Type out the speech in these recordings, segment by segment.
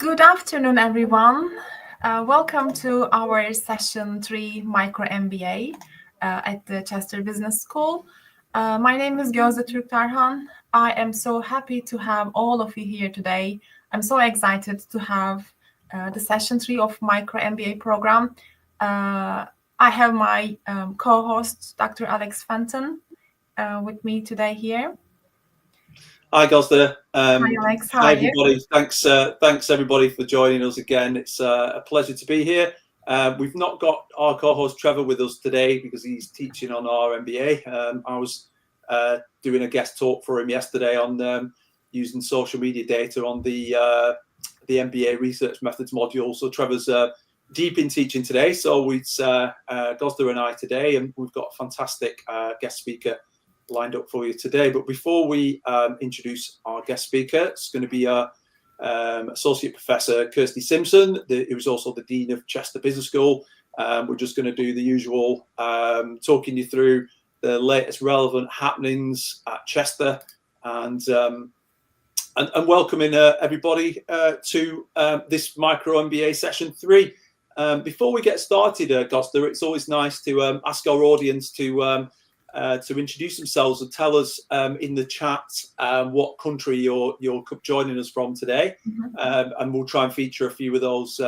Good afternoon, everyone. Welcome to our session 3 micro MBA at the Chester Business School. My name is Gözde Türktarhan. I am so happy to have all of you here today. I'm so excited to have the session 3 of micro MBA program. I have my co-host, Dr. Alex Fenton, with me today here. Hi, Gözde. Hi, Alex. How hi, are you? everybody. Thanks, everybody, for joining us again. It's a pleasure to be here. We've not got our co-host Trevor with us today because he's teaching on our MBA. I was doing a guest talk for him yesterday on using social media data on the MBA research methods module. So Trevor's deep in teaching today. So it's Gözde and I today, and we've got a fantastic guest speaker lined up for you today. But before we introduce our guest speaker, it's going to be Associate Professor Kirstie Simpson, who's also the Dean of Chester Business School. We're just going to do the usual, talking you through the latest relevant happenings at Chester, and welcoming everybody to this micro MBA session 3. Before we get started, Gözde, it's always nice to ask our audience to introduce themselves and tell us in the chat what country you're joining us from today, and we'll try and feature a few of those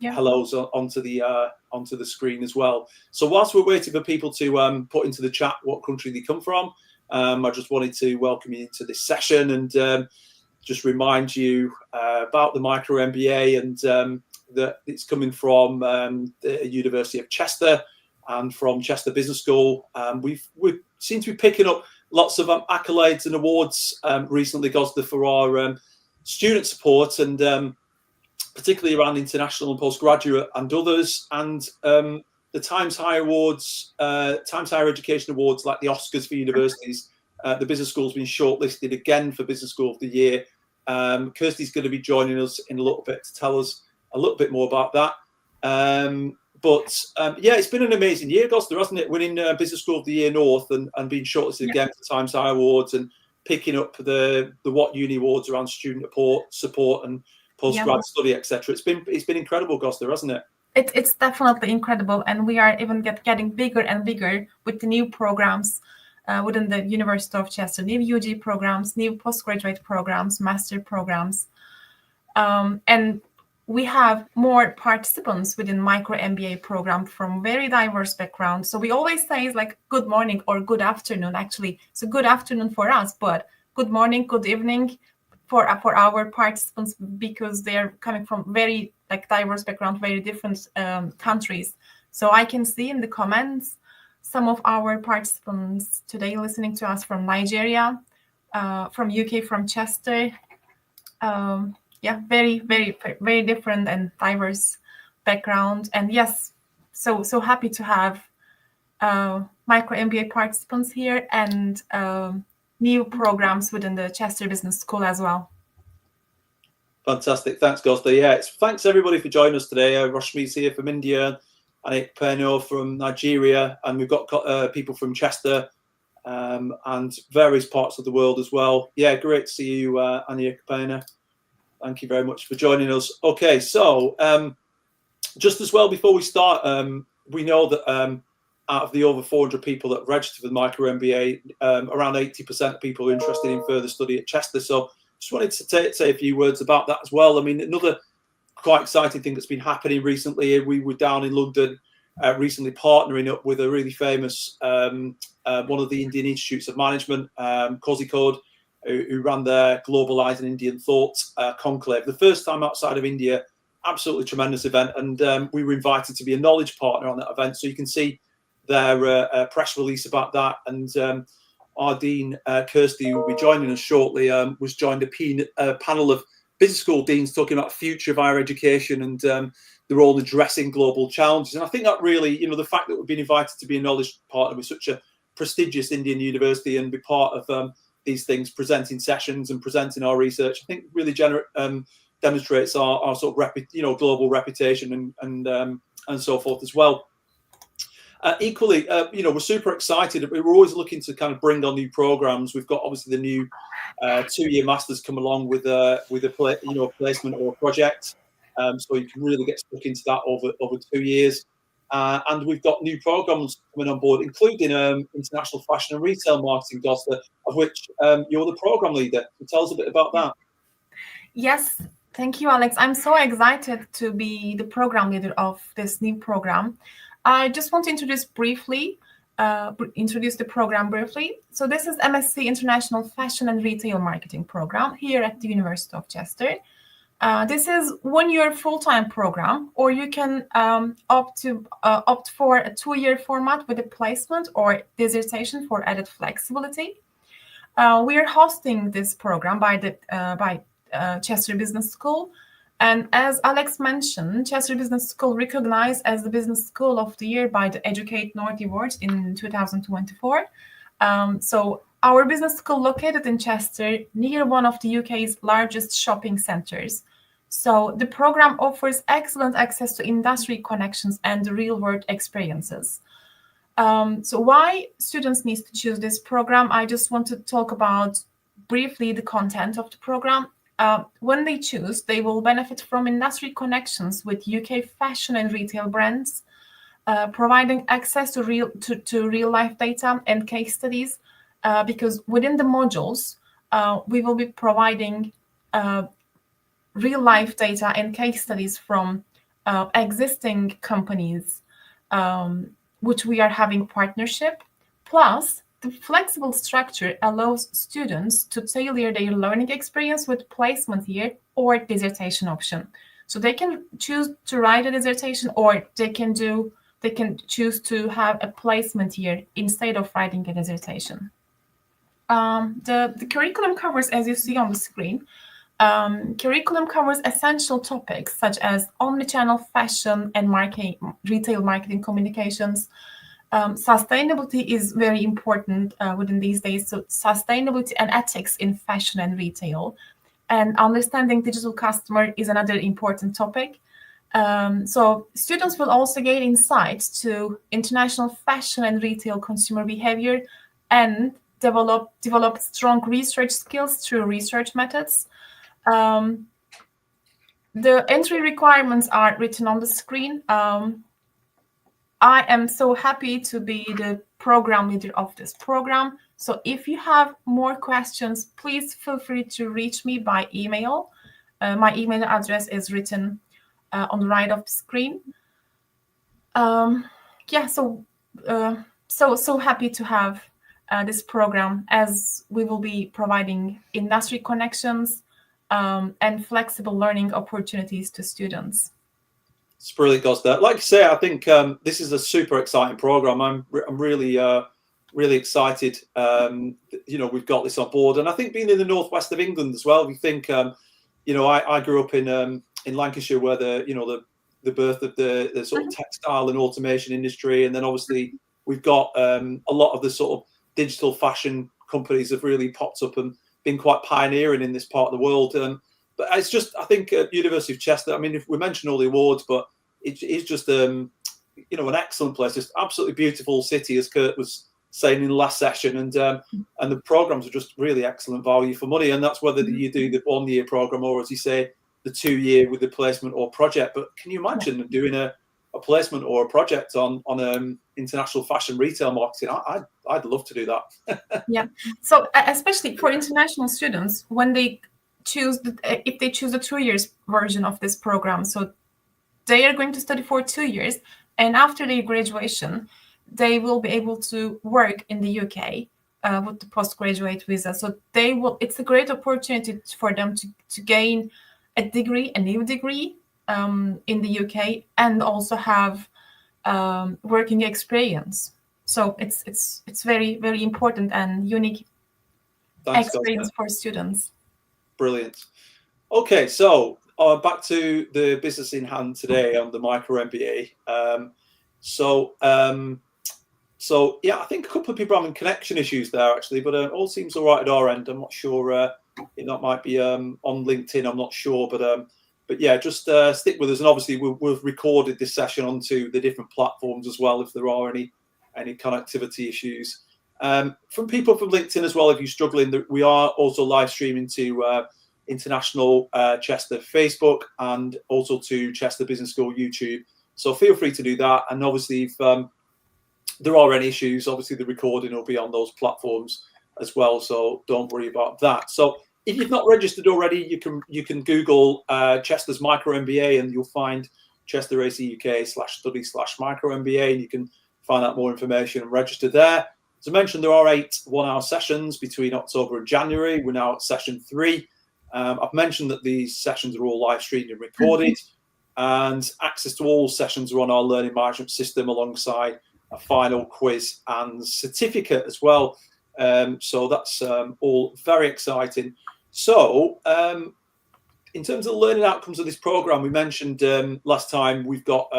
hellos onto the screen as well. So whilst we're waiting for people to put into the chat what country they come from, I just wanted to welcome you into this session and just remind you about the micro MBA and that it's coming from the University of Chester and from Chester Business School. We seem to be picking up lots of accolades and awards recently, Gözde, for our student support, and particularly around international and postgraduate and others. And the Times Higher Awards, Times Higher Education Awards, like the Oscars for universities, the Business School's been shortlisted again for Business School of the Year. Kirstie's going to be joining us in a little bit to tell us a little bit more about that. But it's been an amazing year, Gözde, hasn't it? Winning Business School of the Year North and being shortlisted again for Times High Awards and picking up the What Uni Awards around student support and postgrad study, etc. It's been incredible, Gözde, hasn't it? It's definitely incredible, and we are even getting bigger and bigger with the new programs within the University of Chester, new UG programs, new postgraduate programs, master programs, and we have more participants within micro MBA program from very diverse backgrounds. So we always say it's like good morning or good afternoon. Actually, so good afternoon for us, but good morning, good evening for our participants, because they are coming from very diverse background, very different countries. So I can see in the comments some of our participants today listening to us from Nigeria, from UK, from Chester. Very, very, very different and diverse background. And yes, so happy to have micro MBA participants here and new programs within the Chester Business School as well. Fantastic. Thanks, Gözde. Thanks everybody for joining us today. Rashmi's here from India, Anik Perno from Nigeria, and we've got people from Chester and various parts of the world as well. Great to see you, Anik Perno. Thank you very much for joining us. Okay, so just as well, before we start, we know that out of the over 400 people that registered for the micro MBA, around 80% of people are interested in further study at Chester. So just wanted to say a few words about that as well. I mean, another quite exciting thing that's been happening recently, we were down in London recently partnering up with a really famous one of the Indian Institutes of Management, Kozhikode, who ran their Globalising Indian Thought conclave. The first time outside of India, absolutely tremendous event. And we were invited to be a knowledge partner on that event. So you can see their press release about that. And our Dean, Kirstie, who will be joining us shortly, was joined a panel of business school deans talking about the future of higher education and the role in addressing global challenges. And I think that really, the fact that we've been invited to be a knowledge partner with such a prestigious Indian university and be part of these things, presenting sessions and presenting our research, I think really demonstrates our sort of global reputation and so forth as well. Equally, we're super excited. We're always looking to kind of bring on new programs. We've got obviously the new 2-year masters come along with a placement or a project, so you can really get stuck into that over 2 years. And we've got new programs coming on board, including international fashion and retail marketing, Gosta, of which you're the program leader. So tell us a bit about that. Yes, thank you, Alex. I'm so excited to be the program leader of this new program. I just want to introduce the program briefly. So this is MSc International Fashion and Retail Marketing program here at the University of Chester. This is 1-year full-time program, or you can opt for a 2-year format with a placement or dissertation for added flexibility. We are hosting this program by Chester Business School. And as Alex mentioned, Chester Business School recognized as the Business School of the Year by the Educate North Awards in 2024. So our business school located in Chester, near one of the UK's largest shopping centres. So the program offers excellent access to industry connections and real-world experiences. So why students need to choose this program? I just want to talk about briefly the content of the program. When they choose, they will benefit from industry connections with UK fashion and retail brands, providing access to real-life data and case studies, because within the modules, we will be providing real-life data and case studies from existing companies, which we are having partnership. Plus, the flexible structure allows students to tailor their learning experience with placement year or dissertation option. So they can choose to write a dissertation, or they can choose to have a placement year instead of writing a dissertation. The curriculum covers, as you see on the screen, curriculum covers essential topics such as omnichannel fashion and retail marketing communications. Sustainability is very important within these days. So sustainability and ethics in fashion and retail, and understanding digital customer is another important topic. So students will also gain insights to international fashion and retail consumer behavior and develop strong research skills through research methods. The entry requirements are written on the screen. I am so happy to be the program leader of this program. So if you have more questions, please feel free to reach me by email. My email address is written on the right of the screen. So happy to have this program, as we will be providing industry connections and flexible learning opportunities to students. It's brilliant, Gosta. Like I say, I think this is a super exciting program. I'm really excited. We've got this on board, and I think being in the northwest of England as well. If you think, I grew up in Lancashire, where the birth of the sort of textile and automation industry, and then obviously we've got a lot of the sort of digital fashion companies have really popped up and been quite pioneering in this part of the world. But it's just, I think, University of Chester, I mean, if we mention all the awards, but it is just, an excellent place, just absolutely beautiful city, as Kurt was saying in the last session. And the programs are just really excellent value for money. And that's whether you do the 1-year program or, as you say, the 2-year with the placement or project. But can you imagine doing a placement or a project on international fashion retail marketing, I'd love to do that. Yeah. So especially for international students, when they choose, if they choose a 2 years version of this program, so they are going to study for 2 years, and after their graduation, they will be able to work in the UK with the postgraduate visa. So they will. It's a great opportunity for them to gain a new degree in the UK, and also have working experience. So it's very, very important and unique experience for students. Brilliant. Okay, so back to the business in hand today on the micro MBA. So yeah, I think a couple of people are having connection issues there actually, but all seems all right at our end. I'm not sure if that might be on LinkedIn. I'm not sure, but yeah, just stick with us. And obviously, we've recorded this session onto the different platforms as well if there are any connectivity issues. From people from LinkedIn as well, if you're struggling, we are also live streaming to International Chester Facebook and also to Chester Business School YouTube. So feel free to do that. And obviously, if there are any issues, obviously the recording will be on those platforms as well. So don't worry about that. So if you've not registered already, you can Google Chester's Micro MBA and you'll find Chester AC UK /study/micro MBA, and you can find out more information and register there. As I mentioned, there are 8 one-hour sessions between October and January. We're now at session 3. I've mentioned that these sessions are all live streamed and recorded, and access to all sessions are on our learning management system alongside a final quiz and certificate as well. So that's all very exciting. So in terms of the learning outcomes of this program, we mentioned last time we've got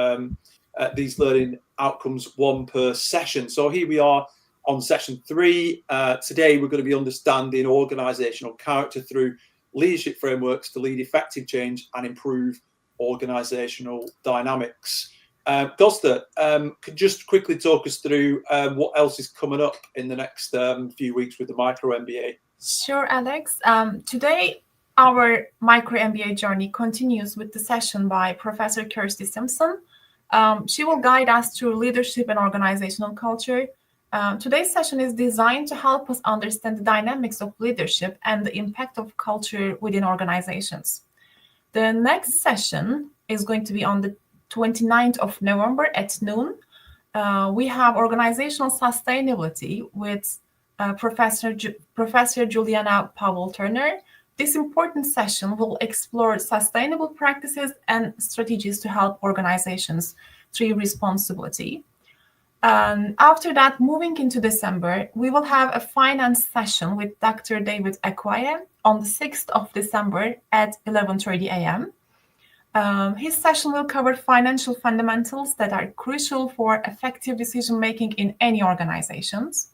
these learning outcomes 1 per session. So here we are on session 3. Today we're going to be understanding organisational character through leadership frameworks to lead effective change and improve organisational dynamics. Costa, could just quickly talk us through what else is coming up in the next few weeks with the Micro MBA? Sure, Alex. Today, our Micro MBA journey continues with the session by Professor Kirstie Simpson. She will guide us through leadership and organizational culture. Today's session is designed to help us understand the dynamics of leadership and the impact of culture within organizations. The next session is going to be on the 29th of November at noon. We have organizational sustainability with Professor Juliana Powell-Turner. This important session will explore sustainable practices and strategies to help organizations through responsibility. After that, moving into December, we will have a finance session with Dr. David Acquaye on the 6th of December at 11:30 a.m. His session will cover financial fundamentals that are crucial for effective decision-making in any organizations.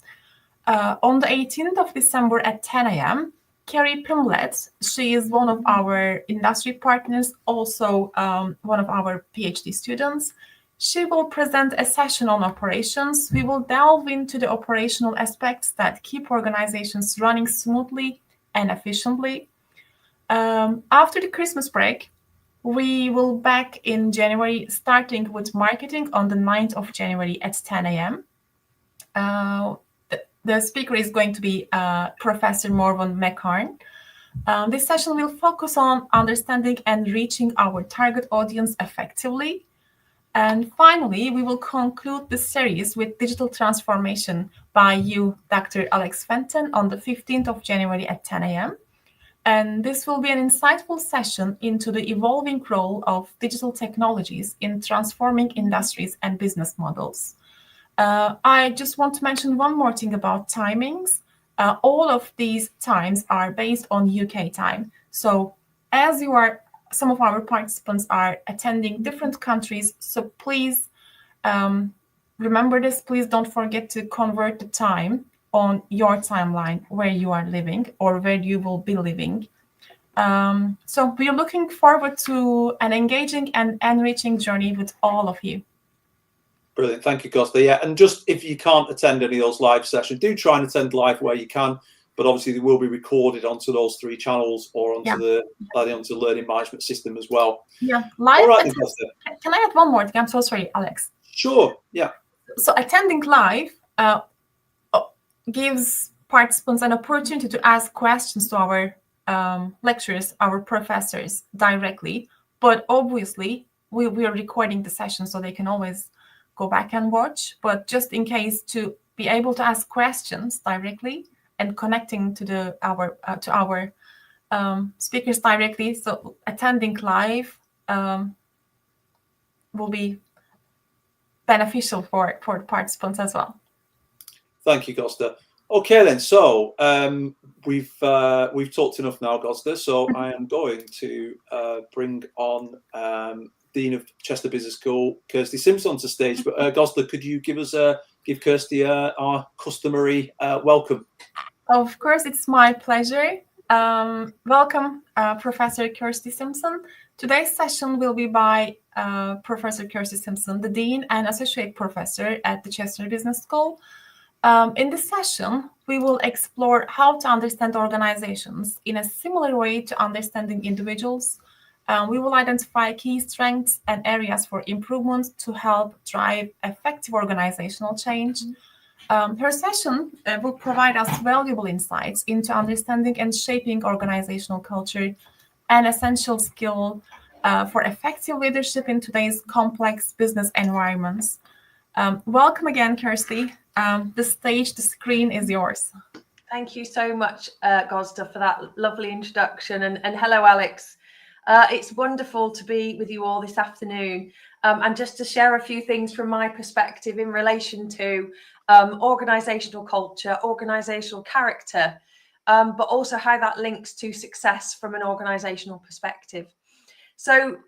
On the 18th of December at 10 a.m., Carrie Pimlett, she is one of our industry partners, also one of our PhD students. She will present a session on operations. We will delve into the operational aspects that keep organizations running smoothly and efficiently. After the Christmas break, we will back in January, starting with marketing on the 9th of January at 10 a.m. The speaker is going to be Professor Morvan McCarn. This session will focus on understanding and reaching our target audience effectively. And finally, we will conclude the series with digital transformation by you, Dr. Alex Fenton, on the 15th of January at 10 a.m. And this will be an insightful session into the evolving role of digital technologies in transforming industries and business models. I just want to mention one more thing about timings. All of these times are based on UK time. So as some of our participants are attending different countries, so please remember this. Please don't forget to convert the time on your timeline where you are living or where you will be living. So we are looking forward to an engaging and enriching journey with all of you. Brilliant. Thank you, Costa. Yeah, and just if you can't attend any of those live sessions, do try and attend live where you can. but obviously they will be recorded onto those 3 channels or onto onto the learning management system as well. Yeah, live. All right, can I add one more thing? I'm so sorry, Alex. Sure. Yeah. So attending live gives participants an opportunity to ask questions to our lecturers, our professors directly. But obviously, we are recording the session, so they can always go back and watch. But just in case, to be able to ask questions directly and connecting to our speakers directly. So attending live will be beneficial for the participants as well. Thank you, Gosta. Okay, then. So we've talked enough now, Gosta. So I am going to bring on Dean of Chester Business School, Kirstie Simpson, to stage. But Gosta, could you give Kirstie our customary welcome? Of course, it's my pleasure. Welcome, Professor Kirstie Simpson. Today's session will be by Professor Kirstie Simpson, the Dean and Associate Professor at the Chester Business School. In this session, we will explore how to understand organizations in a similar way to understanding individuals. We will identify key strengths and areas for improvement to help drive effective organizational change. Her session will provide us valuable insights into understanding and shaping organizational culture, an essential skill for effective leadership in today's complex business environments. Welcome again, Kirstie. The screen is yours. Thank you so much, Gosta, for that lovely introduction. And hello, Alex. It's wonderful to be with you all this afternoon. And just to share a few things from my perspective in relation to organizational culture, organizational character, but also how that links to success from an organizational perspective. So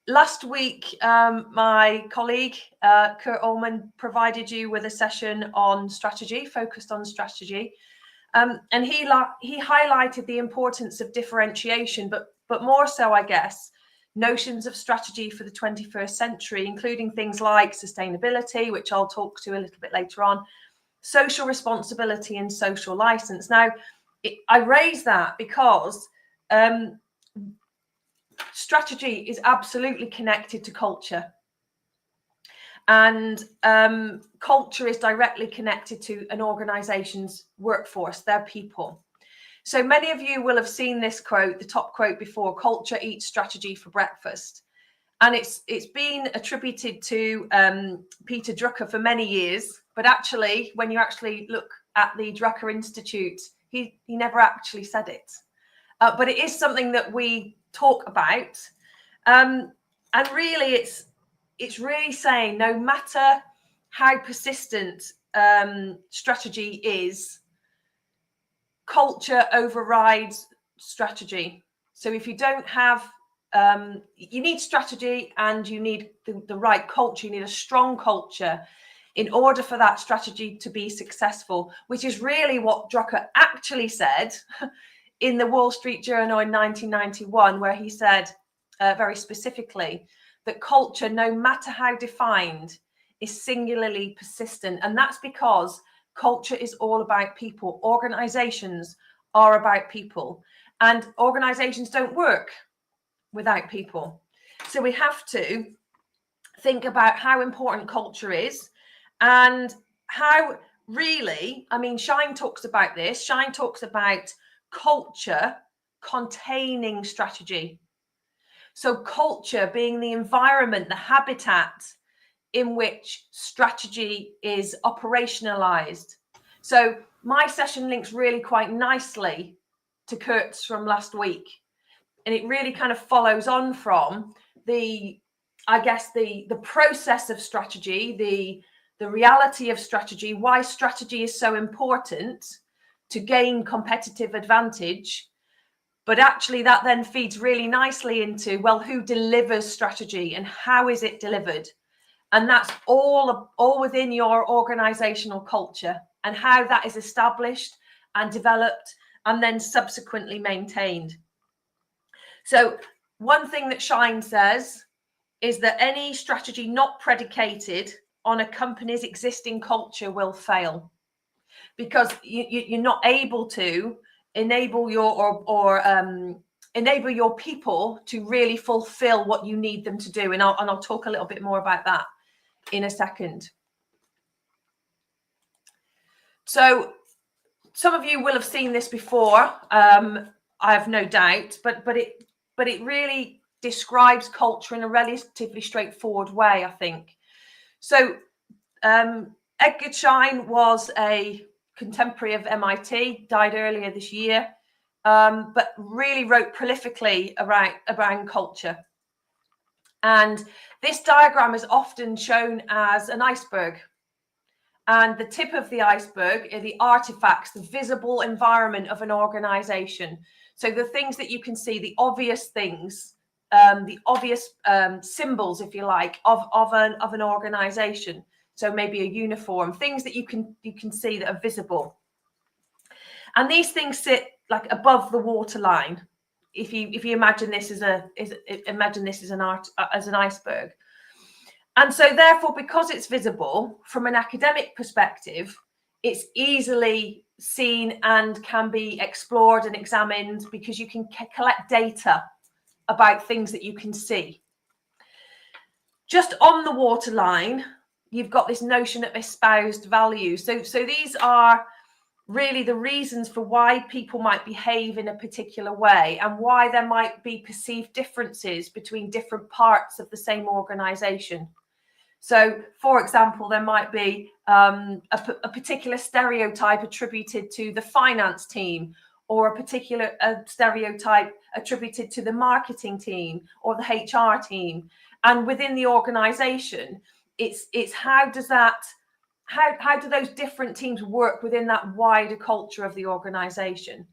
last week, my colleague, Kurt Ullman, provided you with a session on strategy, focused on strategy. And he highlighted the importance of differentiation, but more so, I guess, notions of strategy for the 21st century, including things like sustainability, which I'll talk to a little bit later on, social responsibility and social license. Now, I raise that because strategy is absolutely connected to culture. And culture is directly connected to an organization's workforce, their people. So many of you will have seen this quote, the top quote before, culture eats strategy for breakfast. And it's been attributed to Peter Drucker for many years. But actually, when you actually look at the Drucker Institute, he never actually said it. But it is something that we talk about. And really, it's really saying no matter how persistent strategy is, culture overrides strategy. So if you don't have, you need strategy and you need the right culture, you need a strong culture in order for that strategy to be successful, which is really what Drucker actually said in the Wall Street Journal in 1991, where he said very specifically that culture, no matter how defined, is singularly persistent. And that's because culture is all about people. Organizations are about people, and organizations don't work without people. So we have to think about how important culture is and how really, I mean, Shine talks about this. Shine talks about culture containing strategy. So culture being the environment, the habitat in which strategy is operationalized. So my session links really quite nicely to Kurt's from last week. And it really kind of follows on from the process of strategy, the reality of strategy, why strategy is so important to gain competitive advantage. But actually that then feeds really nicely into, well, who delivers strategy and how is it delivered? And that's all within your organizational culture and how that is established and developed and then subsequently maintained. So one thing that Shine says is that any strategy not predicated on a company's existing culture will fail. because you're not able to enable your enable your people to really fulfill what you need them to do. And I'll talk a little bit more about that in a second. So some of you will have seen this before, I have no doubt, but it really describes culture in a relatively straightforward way, I think. So Edgar Schein was a contemporary of MIT, died earlier this year, but really wrote prolifically around culture. And this diagram is often shown as an iceberg. And the tip of the iceberg are the artifacts, the visible environment of an organization. So the things that you can see, the obvious things, the obvious symbols, if you like, of an organization. So maybe a uniform, things that you can see that are visible. And these things sit like above the waterline. If you imagine this as an iceberg. And so therefore, because it's visible from an academic perspective, it's easily seen and can be explored and examined because you can collect data about things that you can see. Just on the waterline, you've got this notion of espoused values. So these are really the reasons for why people might behave in a particular way and why there might be perceived differences between different parts of the same organization. So, for example, there might be a particular stereotype attributed to the finance team, or a particular stereotype attributed to the marketing team or the HR team. And within the organization, it's how do those different teams work within that wider culture of the organization?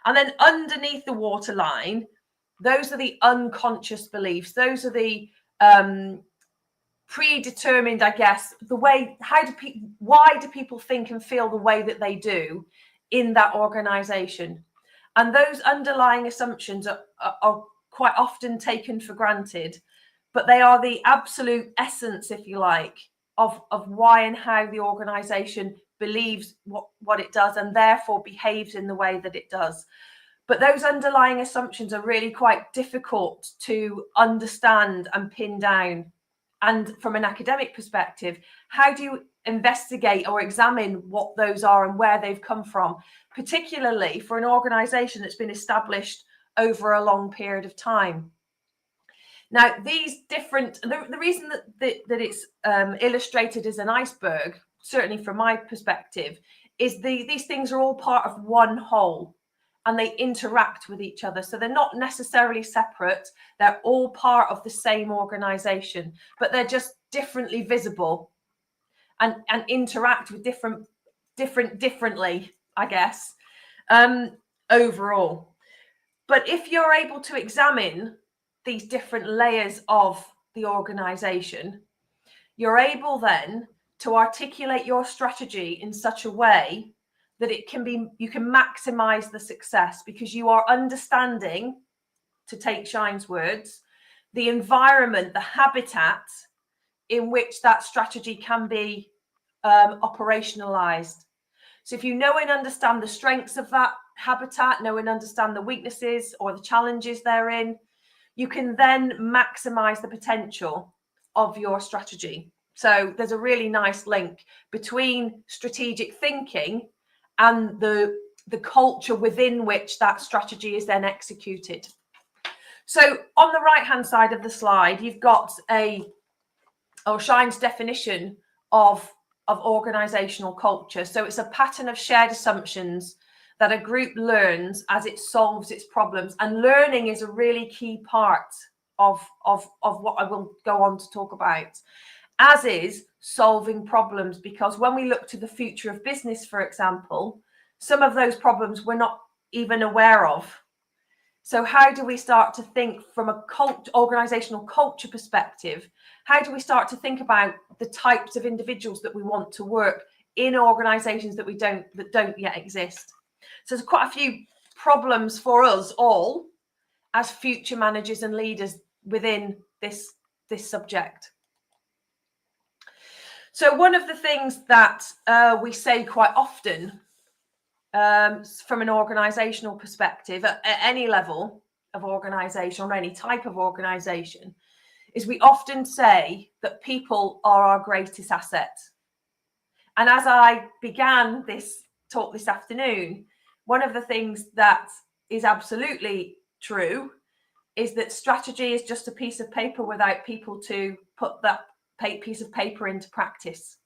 And then underneath the waterline, those are the unconscious beliefs. Those are the predetermined, I guess, the way, why do people think and feel the way that they do in that organization? And those underlying assumptions are quite often taken for granted, but they are the absolute essence, if you like, of why and how the organization believes what it does and therefore behaves in the way that it does. But those underlying assumptions are really quite difficult to understand and pin down. And from an academic perspective, how do you investigate or examine what those are and where they've come from, particularly for an organization that's been established over a long period of time? Now, these different, the reason that it's illustrated as an iceberg, certainly from my perspective, is these things are all part of one whole and they interact with each other. So they're not necessarily separate. They're all part of the same organization, but they're just differently visible and interact with differently, I guess, overall. But if you're able to examine these different layers of the organization, you're able then to articulate your strategy in such a way that you can maximize the success, because you are understanding, to take Schein's words, the environment, the habitat in which that strategy can be operationalized. So if you know and understand the strengths of that habitat, know and understand the weaknesses or the challenges therein, you can then maximize the potential of your strategy. So there's a really nice link between strategic thinking and the culture within which that strategy is then executed. So on the right-hand side of the slide, you've got Schein's definition of organizational culture. So it's a pattern of shared assumptions that a group learns as it solves its problems. And learning is a really key part of what I will go on to talk about, as is solving problems. Because when we look to the future of business, for example, some of those problems we're not even aware of. So how do we start to think from a organizational culture perspective? How do we start to think about the types of individuals that we want to work in organizations that don't yet exist? So there's quite a few problems for us all as future managers and leaders within this subject. So one of the things that we say quite often from an organizational perspective at any level of organization or any type of organization is we often say that people are our greatest asset. And as I began this talk this afternoon, one of the things that is absolutely true is that strategy is just a piece of paper without people to put that piece of paper into practice.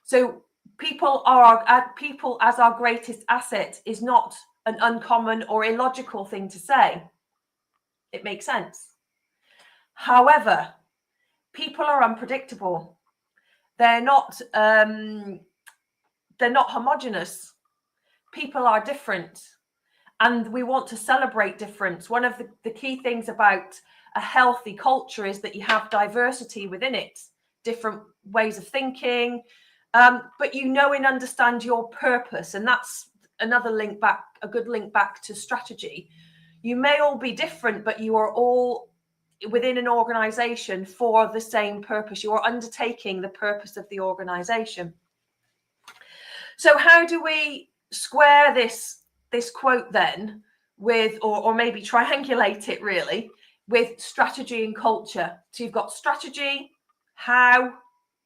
So people as our greatest asset is not an uncommon or illogical thing to say. It makes sense. However, people are unpredictable. They're not homogenous. People are different, and we want to celebrate difference. One of the key things about a healthy culture is that you have diversity within it, different ways of thinking, but you know and understand your purpose. And that's another link back, a good link back to strategy. You may all be different, but you are all within an organization for the same purpose. You are undertaking the purpose of the organization. So how do we square this quote then with, or maybe triangulate it really, with strategy and culture? So you've got strategy, how,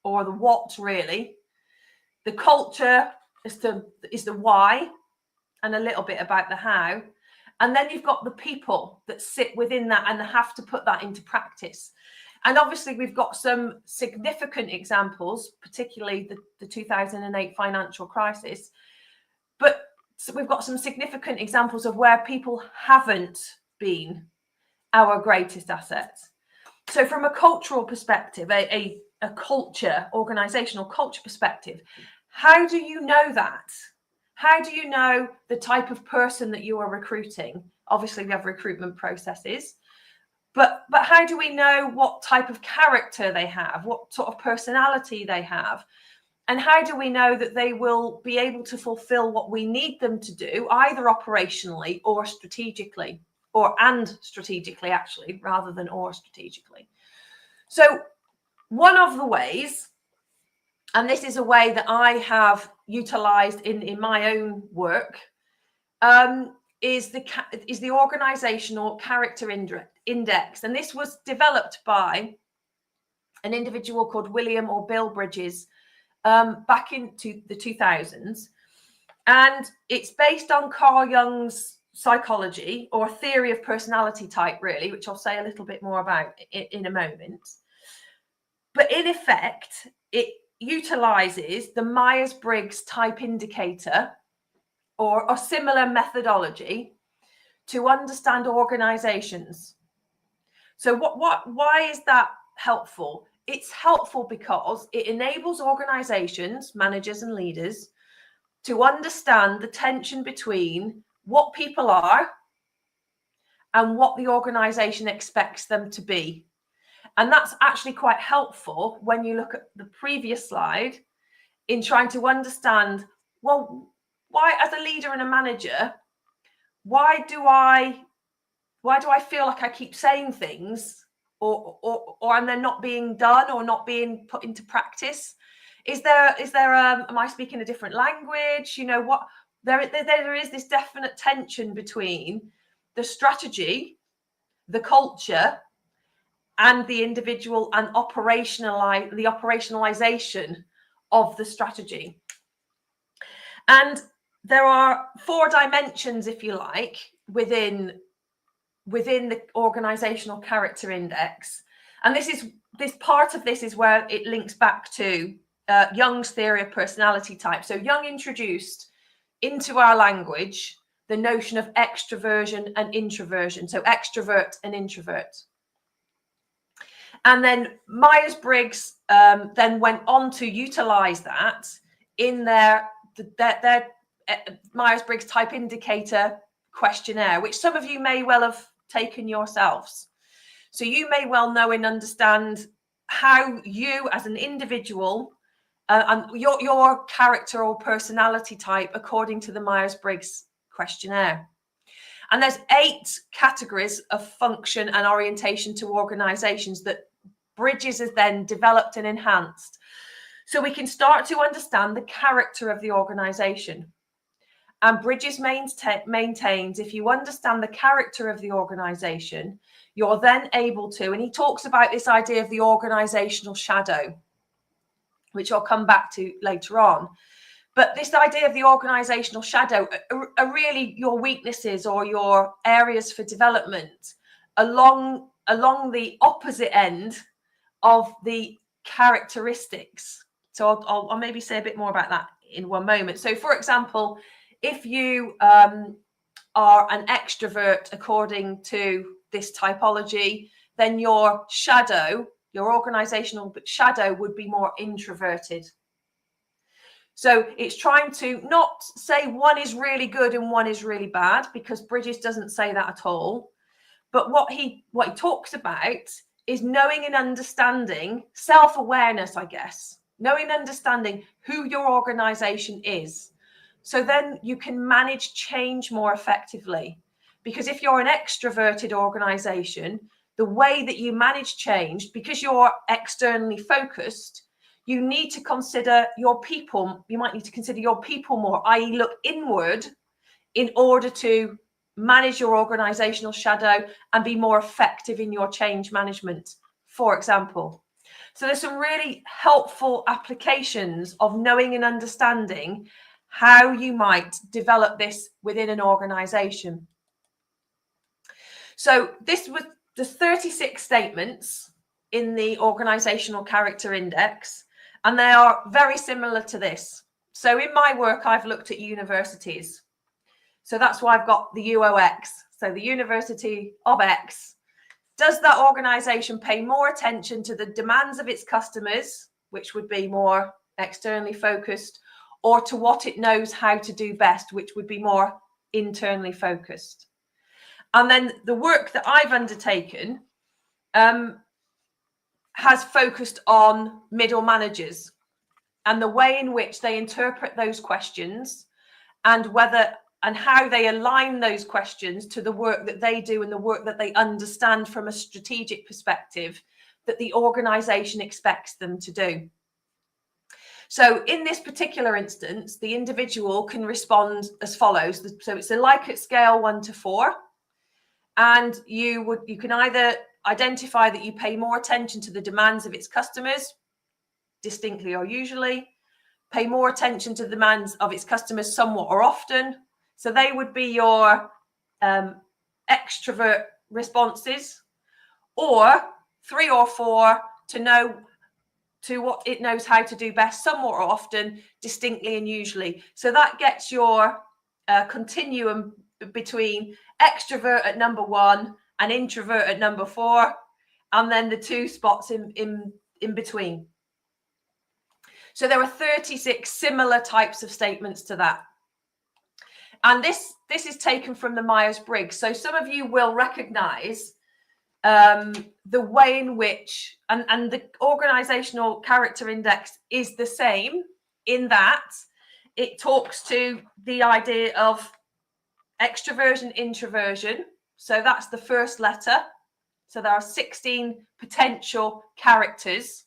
or the what really. The culture is the why, and a little bit about the how. And then you've got the people that sit within that and have to put that into practice. And obviously we've got some significant examples, particularly the 2008 financial crisis. But we've got some significant examples of where people haven't been our greatest assets. So from a cultural perspective, a culture, organizational culture perspective, how do you know that? How do you know the type of person that you are recruiting? Obviously, we have recruitment processes, but how do we know what type of character they have, what sort of personality they have? And how do we know that they will be able to fulfill what we need them to do, either operationally or strategically, and strategically, actually, rather than or strategically? So one of the ways, and this is a way that I have utilized in my own work, is the Organisational Character Index. And this was developed by an individual called William or Bill Bridges back into the 2000s. And it's based on Carl Jung's psychology, or theory of personality type, really, which I'll say a little bit more about in a moment. But in effect, it utilizes the Myers-Briggs type indicator or a similar methodology to understand organizations. So why is that helpful? It's helpful because it enables organizations, managers and leaders to understand the tension between what people are and what the organization expects them to be. And that's actually quite helpful when you look at the previous slide in trying to understand, well, why as a leader and a manager, why do I feel like I keep saying things or and they're not being done or not being put into practice? Is there am I speaking a different language? You know what, there is this definite tension between the strategy, the culture, and the individual and the operationalization of the strategy. And there are 4 dimensions, if you like, within the Organisational Character Index. And this part of this is where it links back to Jung's theory of personality type. So Jung introduced into our language the notion of extroversion and introversion. So extrovert and introvert. And then Myers-Briggs then went on to utilize that in their Myers-Briggs type indicator questionnaire, which some of you may well have taken yourselves. So you may well know and understand how you as an individual and your character or personality type according to the Myers-Briggs questionnaire. And there's 8 categories of function and orientation to organizations that Bridges has then developed and enhanced. So we can start to understand the character of the organization. And Bridges maintains if you understand the character of the organization, you're then able to, and he talks about this idea of the organizational shadow, which I'll come back to later on. But this idea of the organizational shadow are really your weaknesses or your areas for development along the opposite end of the characteristics. So I'll maybe say a bit more about that in one moment. So, for example, if you are an extrovert according to this typology, then your shadow, your organizational shadow, would be more introverted. So it's trying to not say one is really good and one is really bad, because Bridges doesn't say that at all. But what he talks about is knowing and understanding, self-awareness, I guess, knowing and understanding who your organization is. So then you can manage change more effectively. Because if you're an extroverted organization, the way that you manage change, because you're externally focused, you need to consider your people. You might need to consider your people more, i.e. look inward in order to manage your organizational shadow and be more effective in your change management, for example. So there's some really helpful applications of knowing and understanding how you might develop this within an organization. So this was the 36 statements in the Organisational Character Index, and they are very similar to this. So in my work, I've looked at universities. So that's why I've got the UOX. So the University of X. Does that organisation pay more attention to the demands of its customers, which would be more externally focused, or to what it knows how to do best, which would be more internally focused? And then the work that I've undertaken has focused on middle managers and the way in which they interpret those questions and how they align those questions to the work that they do and the work that they understand from a strategic perspective that the organization expects them to do. So in this particular instance, the individual can respond as follows. So it's a Likert scale 1 to 4. And you can either identify that you pay more attention to the demands of its customers, distinctly or usually, pay more attention to the demands of its customers somewhat or often. So they would be your extrovert responses, or 3 or 4 to know to what it knows how to do best somewhat or often, distinctly and usually. So that gets your continuum between extrovert at number 1 and introvert at number 4, and then the 2 spots in between. So there are 36 similar types of statements to that. And this is taken from the Myers-Briggs. So some of you will recognize the way in which, and the Organisational Character Index is the same in that it talks to the idea of extroversion, introversion. So that's the first letter. So there are 16 potential characters.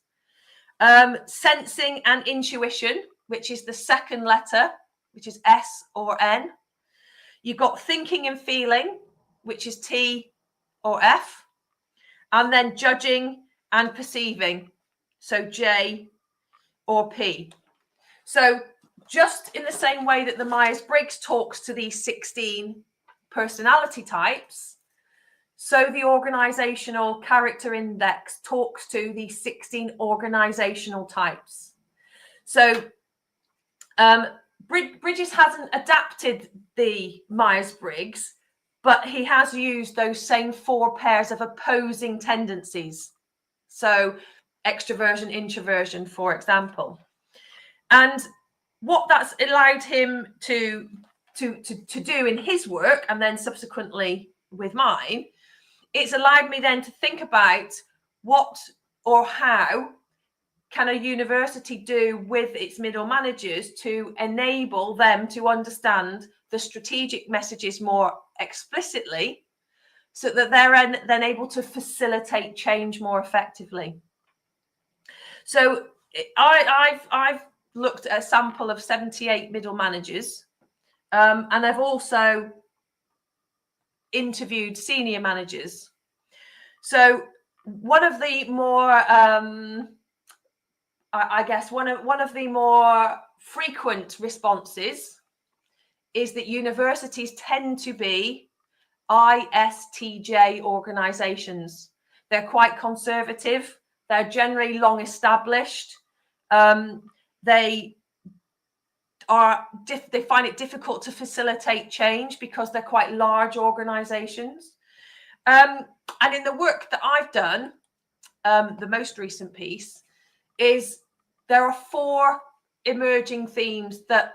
Sensing and intuition, which is the second letter, which is S or N. You've got thinking and feeling, which is T or F. And then judging and perceiving, so J or P. So just in the same way that the Myers-Briggs talks to these 16 personality types, so the Organisational Character Index talks to these 16 organisational types. So Bridges hasn't adapted the Myers-Briggs, but he has used those same 4 pairs of opposing tendencies. So extroversion, introversion, for example. And what that's allowed him to do in his work, and then subsequently with mine, it's allowed me then to think about what or how can a university do with its middle managers to enable them to understand the strategic messages more explicitly, so that they're then able to facilitate change more effectively. So I've looked at a sample of 78 middle managers, And I've also interviewed senior managers. So one of the more, I guess, one of the more frequent responses is that universities tend to be ISTJ organizations. They're quite conservative. They're generally long established. They find it difficult to facilitate change because they're quite large organizations. And in the work that I've done, the most recent piece is there are 4 emerging themes that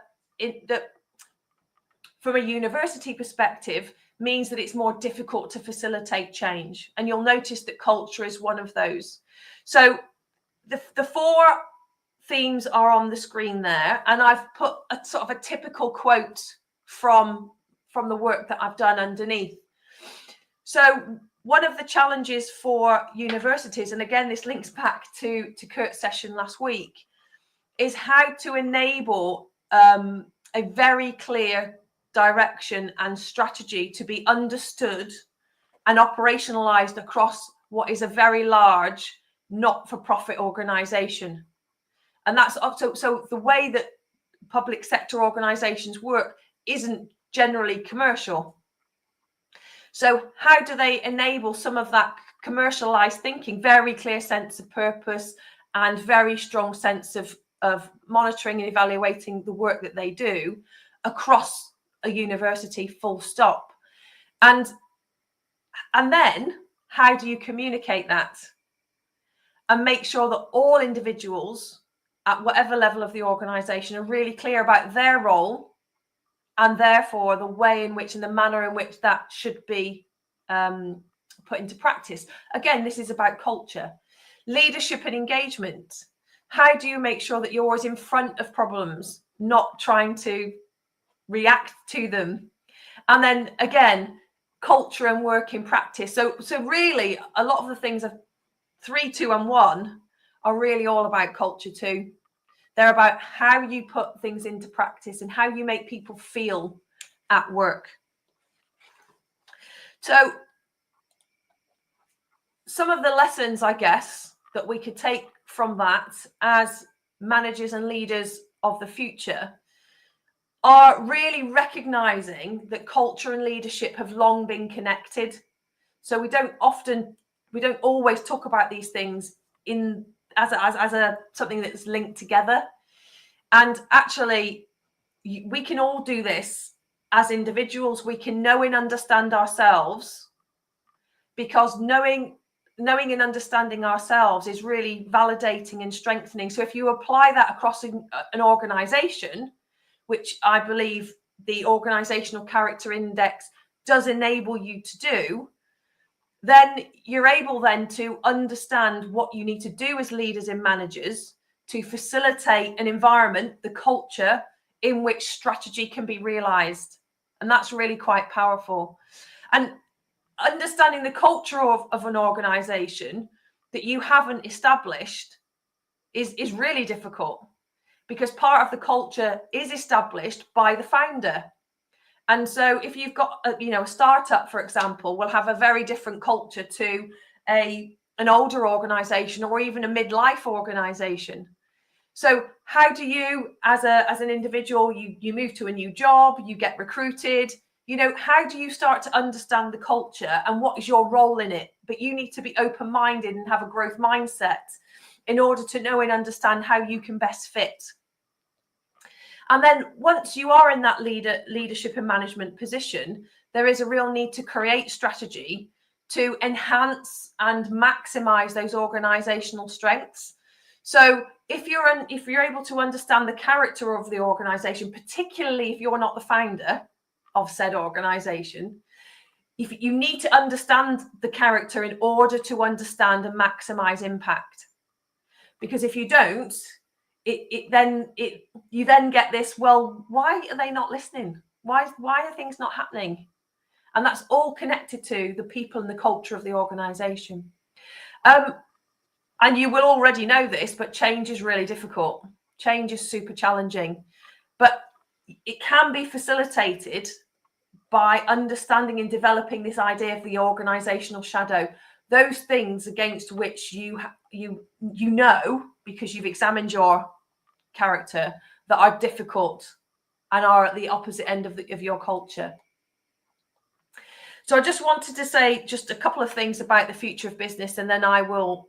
from a university perspective means that it's more difficult to facilitate change. And you'll notice that culture is one of those. So the 4 themes are on the screen there, and I've put a sort of a typical quote from the work that I've done underneath. So one of the challenges for universities, and again this links back to Kurt's session last week, is how to enable a very clear direction and strategy to be understood and operationalized across what is a very large not-for-profit organization. And that's so the way that public sector organizations work isn't generally commercial. So how do they enable some of that commercialized thinking, very clear sense of purpose and very strong sense of monitoring and evaluating the work that they do across a university, full stop? And then how do you communicate that and make sure that all individuals at whatever level of the organization are really clear about their role and therefore the way in which and the manner in which that should be put into practice? Again, this is about culture. Leadership and engagement. How do you make sure that you're always in front of problems, not trying to react to them? And then again, culture and work in practice. So really a lot of the things of 3, 2 and 1 are really all about culture too. They're about how you put things into practice and how you make people feel at work. So some of the lessons, I guess, that we could take from that as managers and leaders of the future are really recognizing that culture and leadership have long been connected. So we don't always talk about these things in as a something that's linked together. And actually, we can all do this as individuals. We can know and understand ourselves, because knowing and understanding ourselves is really validating and strengthening. So if you apply that across an organization, which I believe the Organisational Character Index does enable you to do, then you're able then to understand what you need to do as leaders and managers to facilitate an environment, the culture in which strategy can be realised. And that's really quite powerful. And understanding the culture of an organisation that you haven't established is really difficult, because part of the culture is established by the founder. And so if you've got a startup, for example, will have a very different culture to an older organization or even a midlife organization. So how do you, as an individual, you move to a new job, you get recruited, how do you start to understand the culture and what is your role in it? But you need to be open-minded and have a growth mindset in order to know and understand how you can best fit. And then once you are in that leadership and management position, there is a real need to create strategy to enhance and maximize those organizational strengths. So if you're able to understand the character of the organization, particularly if you're not the founder of said organization, if you need to understand the character in order to understand and maximize impact. Because if you don't, you then get this, well, why are they not listening? Why are things not happening? And that's all connected to the people and the culture of the organization. And you will already know this, but change is really difficult. Change is super challenging. But it can be facilitated by understanding and developing this idea of the organizational shadow, those things against which you know, because you've examined your character, that are difficult and are at the opposite end of your culture. So I just wanted to say just a couple of things about the future of business, and then I will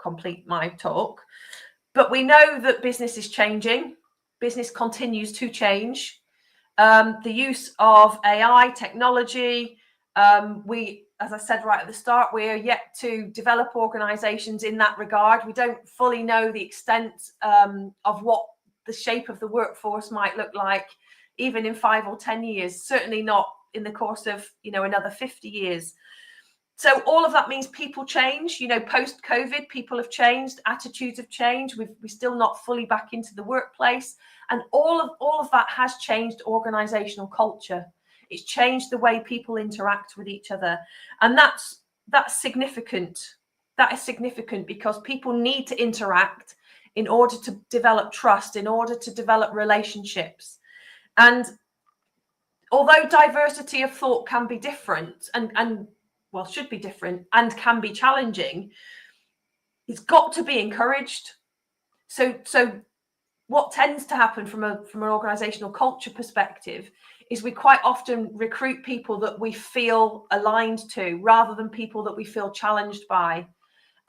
complete my talk. But we know that business is changing. Business continues to change. The use of AI technology, as I said right at the start, we are yet to develop organizations in that regard. We don't fully know the extent of what the shape of the workforce might look like, even in 5 or 10 years, certainly not in the course of, another 50 years. So all of that means people change, post-COVID, people have changed, attitudes have changed. We're still not fully back into the workplace. And all of that has changed organizational culture. It's changed the way people interact with each other. And that's significant. That is significant because people need to interact in order to develop trust, in order to develop relationships. And although diversity of thought can be different and should be different and can be challenging, it's got to be encouraged. So what tends to happen from an organizational culture perspective is we quite often recruit people that we feel aligned to rather than people that we feel challenged by.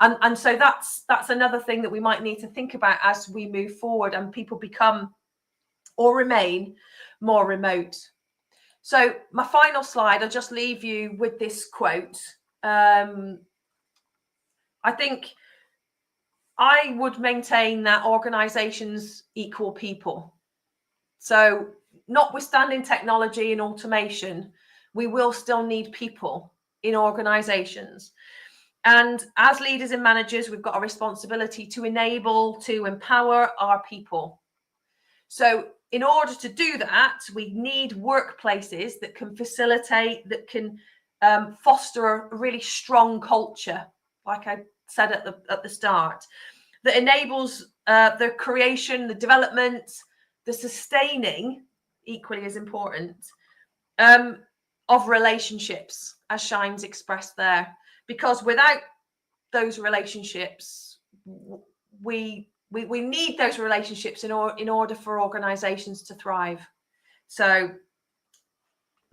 And so that's another thing that we might need to think about as we move forward and people become or remain more remote. So my final slide, I'll just leave you with this quote. I think I would maintain that organizations equal people. So notwithstanding technology and automation, we will still need people in organizations. And as leaders and managers, we've got a responsibility to enable, to empower our people. So in order to do that, we need workplaces that can facilitate, that can foster a really strong culture, like I said at the start, that enables the creation, the development, the sustaining, equally as important, of relationships, as Shine's expressed there. Because without those relationships, we need those relationships in order for organizations to thrive. So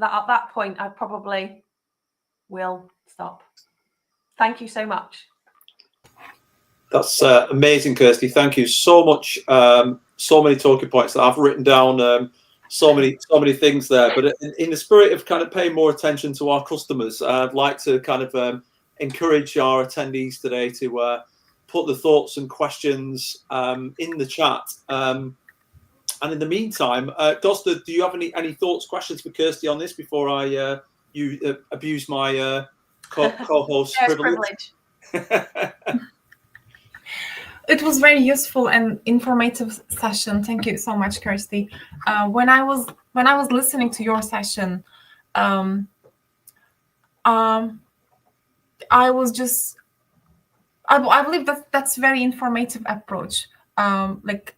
at that point, I probably will stop. Thank you so much. That's amazing, Kirstie. Thank you so much. So many talking points that I've written down. So many things there. But in the spirit of kind of paying more attention to our customers, I'd like to kind of encourage our attendees today to put the thoughts and questions in the chat. And in the meantime, Gosta, do you have any thoughts, questions for Kirstie on this before you abuse my co-host privilege? It was very useful and informative session. Thank you so much, Kirstie. When I was listening to your session, I believe that's a very informative approach, like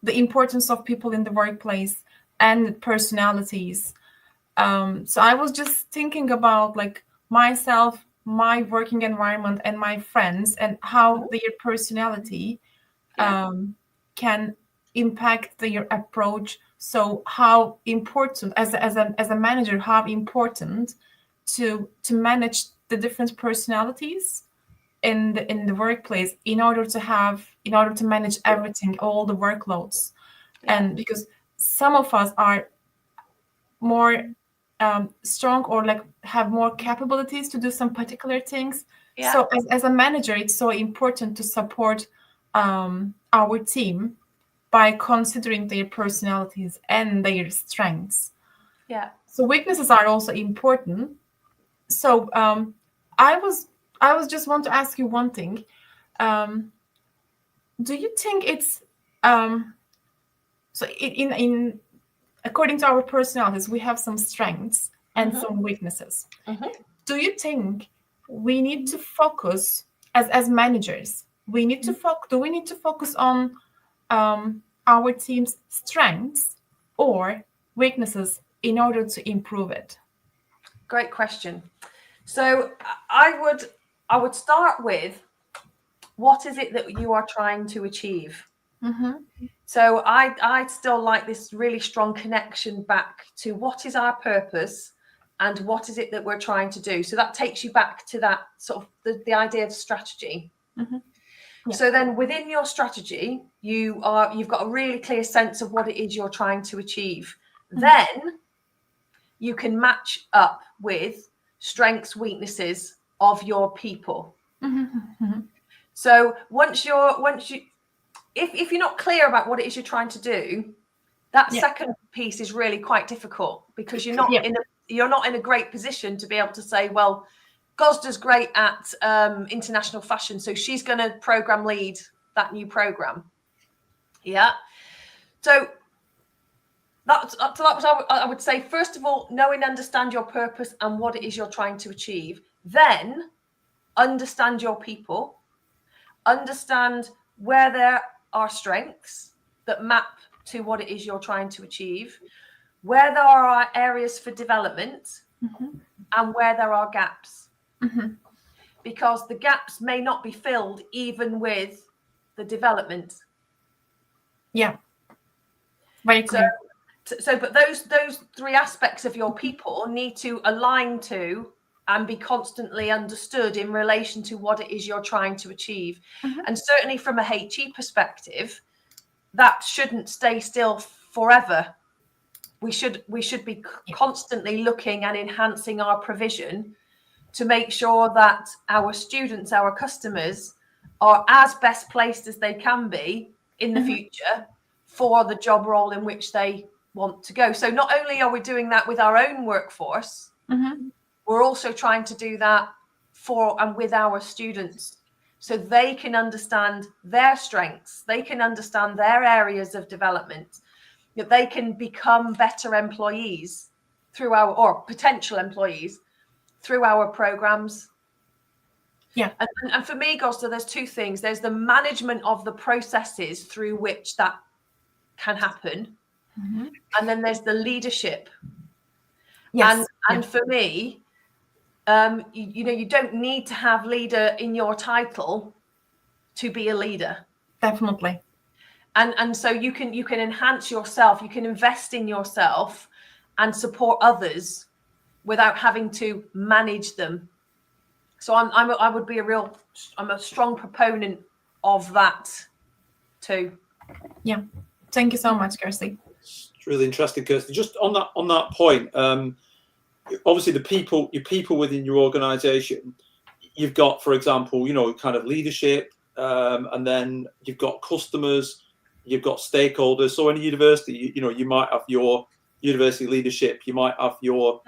the importance of people in the workplace and personalities. So I was just thinking about like myself, my working environment, and my friends, and how their personality can impact their approach. So how important, as a manager, how important to manage the different personalities in the workplace in order to manage everything, all the workloads. And because some of us are more strong or like have more capabilities to do some particular things. So as a manager, it's so important to support our team by considering their personalities and their strengths. So weaknesses are also important. So I was just want to ask you one thing. Do you think it's so in according to our personalities, we have some strengths and some weaknesses. Do you think we need to focus as managers? Do we need to focus on our team's strengths, or weaknesses in order to improve it? Great question. So I would start with, what is it that you are trying to achieve? So I still like this really strong connection back to what is our purpose and what is it that we're trying to do. So that takes you back to that sort of the idea of strategy. Yeah. So then within your strategy, you've got a really clear sense of what it is you're trying to achieve. Then you can match up with strengths, weaknesses of your people. So if you're not clear about what it is you're trying to do, that second piece is really quite difficult, because you're not in a great position to be able to say, well, Gosda's great at international fashion, so she's going to program lead that new program. Yeah. So that's what I would say. First of all, know and understand your purpose and what it is you're trying to achieve. Then understand your people. Understand where there are strengths that map to what it is you're trying to achieve, where there are areas for development, and where there are gaps. Because the gaps may not be filled even with the development. Yeah. Very clear. But those three aspects of your people need to align to and be constantly understood in relation to what it is you're trying to achieve. And certainly from a HE perspective, that shouldn't stay still forever. We should be constantly looking and enhancing our provision to make sure that our students, our customers, are as best placed as they can be in the future for the job role in which they want to go. So not only are we doing that with our own workforce, we're also trying to do that for and with our students, so they can understand their strengths, they can understand their areas of development, that they can become better employees through or potential employees through our programs. Yeah. And for me, Gosda, there's two things. There's the management of the processes through which that can happen. And then there's the leadership. Yes. And for me, you don't need to have leader in your title to be a leader. Definitely. And so you can enhance yourself, you can invest in yourself and support others without having to manage them. So I'm a strong proponent of that too. Yeah. Thank you so much, Kirstie. It's really interesting, Kirstie. Just on that point, obviously your people within your organisation, you've got, for example, kind of leadership, and then you've got customers, you've got stakeholders. So in a university, you might have your university leadership, you might have your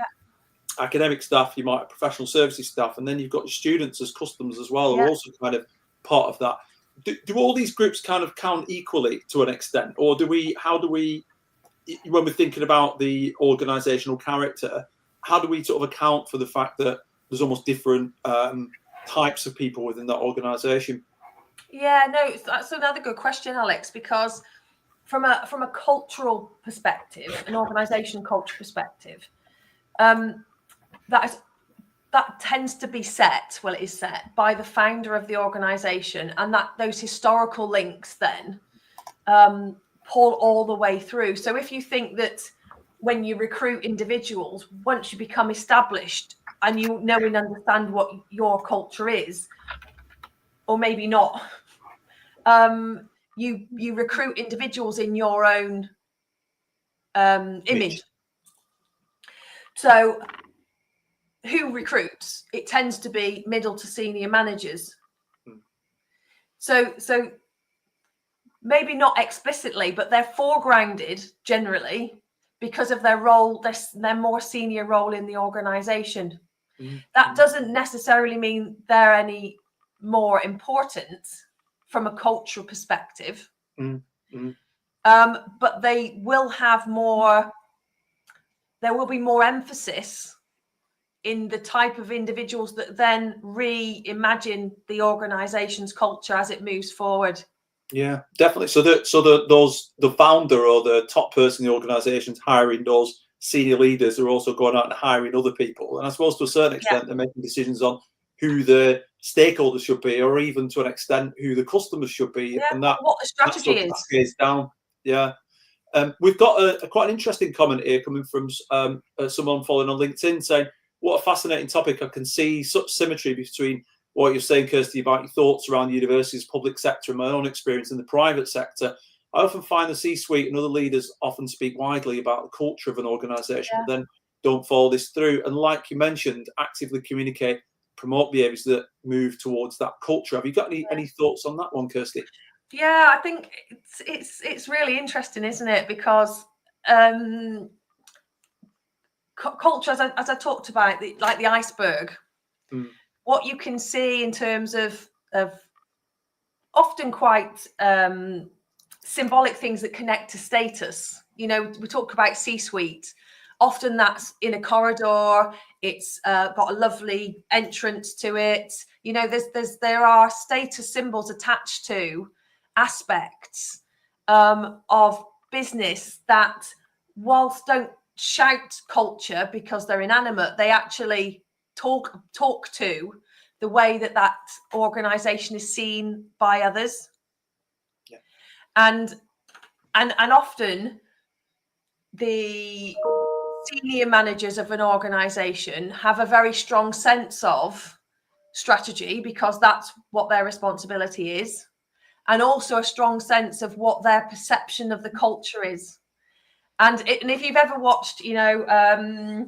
academic staff, you might have professional services staff, and then you've got your students as customers as well, who are also kind of part of that. Do all these groups kind of count equally to an extent, or how do we, when we're thinking about the organisational character, how do we sort of account for the fact that there's almost different types of people within that organisation? Yeah, no, that's another good question, Alex, because from a cultural perspective, an organisation culture perspective, that tends to be set by the founder of the organisation, and that those historical links then pull all the way through. So if you think that when you recruit individuals, once you become established and you know and understand what your culture is, or maybe not, you recruit individuals in your own image. So who recruits? It tends to be middle to senior managers. So maybe not explicitly, but they're foregrounded generally because of their role, their more senior role in the organisation. That doesn't necessarily mean they're any more important from a cultural perspective, but they will have more. There will be more emphasis in the type of individuals that then reimagine the organisation's culture as it moves forward. Yeah, definitely. So the founder or the top person in the organisation's hiring those senior leaders are also going out and hiring other people. And I suppose to a certain extent, they're making decisions on who the stakeholders should be, or even to an extent who the customers should be. Yeah, And that what the strategy is. cascades down. Yeah. We've got quite an interesting comment here coming from someone following on LinkedIn saying, what a fascinating topic. I can see such symmetry between what you're saying, Kirstie, about your thoughts around the university's public sector and my own experience in the private sector. I often find the C-suite and other leaders often speak widely about the culture of an organisation, but then don't follow this through. And like you mentioned, actively communicate, promote behaviours that move towards that culture. Have you got any thoughts on that one, Kirstie? Yeah, I think it's really interesting, isn't it? Because culture, as I talked about, like the iceberg, what you can see in terms of often quite symbolic things that connect to status. You know, we talk about C-suite. Often that's in a corridor. It's got a lovely entrance to it. You know, there are status symbols attached to aspects of business that, whilst don't shout culture because they're inanimate, they actually talk to the way that organization is seen by others. And often the senior managers of an organization have a very strong sense of strategy because that's what their responsibility is, and also a strong sense of what their perception of the culture is. And if you've ever watched, you know,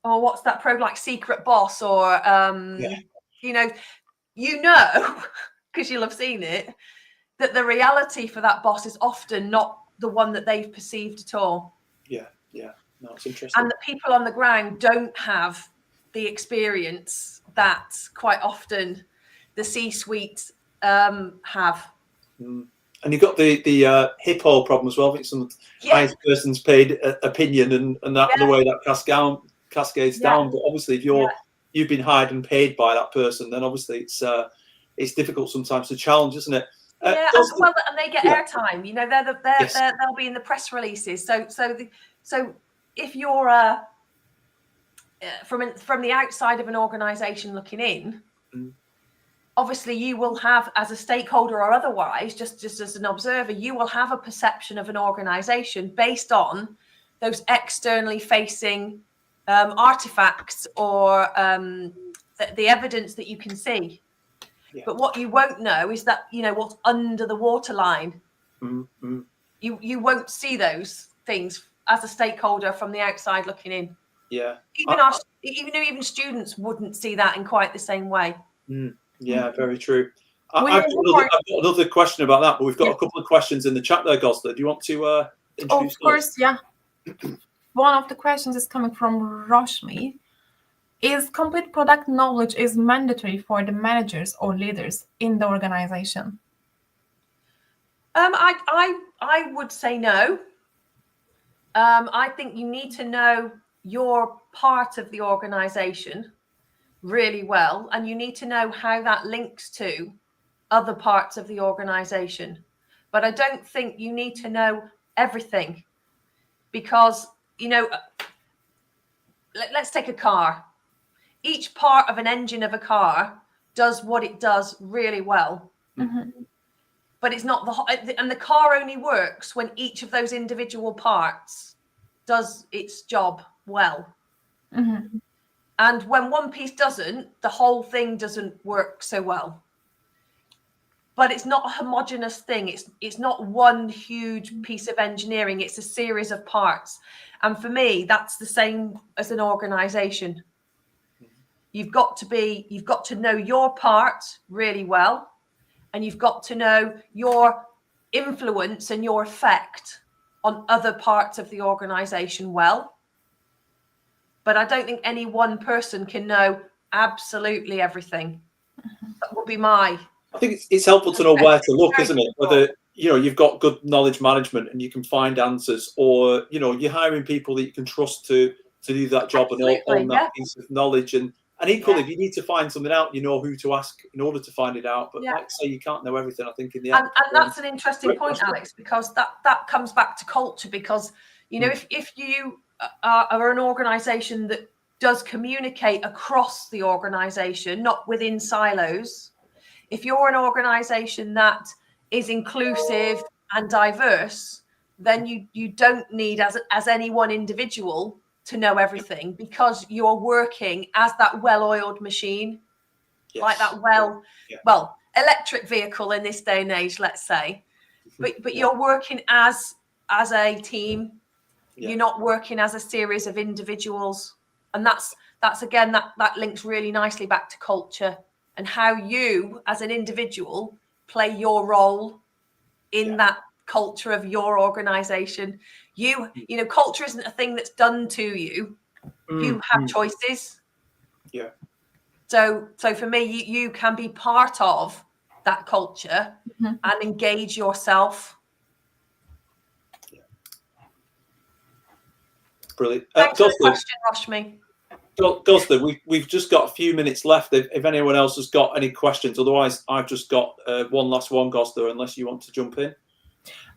or what's that program like Secret Boss, or you know, because you'll have seen it, that the reality for that boss is often not the one that they've perceived at all. No, it's interesting. And the people on the ground don't have the experience that quite often the C-suite have. And you've got the hippo problem as well. I think some highest person's paid opinion and that the way that cascades down. But obviously, if you've been hired and paid by that person, then obviously it's difficult sometimes to challenge, isn't it? And they get airtime. You know, they'll be in the press releases. So if you're from the outside of an organisation looking in, obviously you will have, as a stakeholder or otherwise, just as an observer, you will have a perception of an organisation based on those externally facing artifacts or the evidence that you can see. But what you won't know is that, you know, what's under the waterline. You won't see those things as a stakeholder from the outside looking in. Even students wouldn't see that in quite the same way. Very true. I've got another question about that, but we've got a couple of questions in the chat there, Gosler. Do you want to introduce Of course, One of the questions is coming from Roshmi. Is complete product knowledge is mandatory for the managers or leaders in the organization? I would say no. I think you need to know your part of the organization really well, and you need to know how that links to other parts of the organization. But I don't think you need to know everything, because, you know, let's take a car. Each part of an engine of a car does what it does really well. But it's not and the car only works when each of those individual parts does its job well. And when one piece doesn't, the whole thing doesn't work so well. But it's not a homogenous thing. It's not one huge piece of engineering. It's a series of parts. And for me, that's the same as an organization. You've got to know your part really well, and you've got to know your influence and your effect on other parts of the organization well. But I don't think any one person can know absolutely everything. That would be my... I think it's helpful to know where to look, isn't it? Whether, you know, you've got good knowledge management and you can find answers, or, you know, you're hiring people that you can trust to do that job and own that piece of knowledge. And And equally, if you need to find something out, you know who to ask in order to find it out. But like I say, you can't know everything, I think, in the end. And that's an interesting point, Alex, because that comes back to culture. Because, you know, if you are an organisation that does communicate across the organisation, not within silos, if you're an organisation that is inclusive and diverse, then you don't need as any one individual to know everything, because you're working as that well-oiled machine, like that well electric vehicle in this day and age, let's say. But you're working as a team. You're not working as a series of individuals, and that's again that links really nicely back to culture and how you as an individual play your role in that culture of your organization. You know, culture isn't a thing that's done to you. You have choices. Yeah. So for me, you can be part of that culture and engage yourself. Yeah. Brilliant. Thanks for the question, Roshmi. Gusta, we've just got a few minutes left. If anyone else has got any questions, otherwise I've just got one last one, Gusta, unless you want to jump in.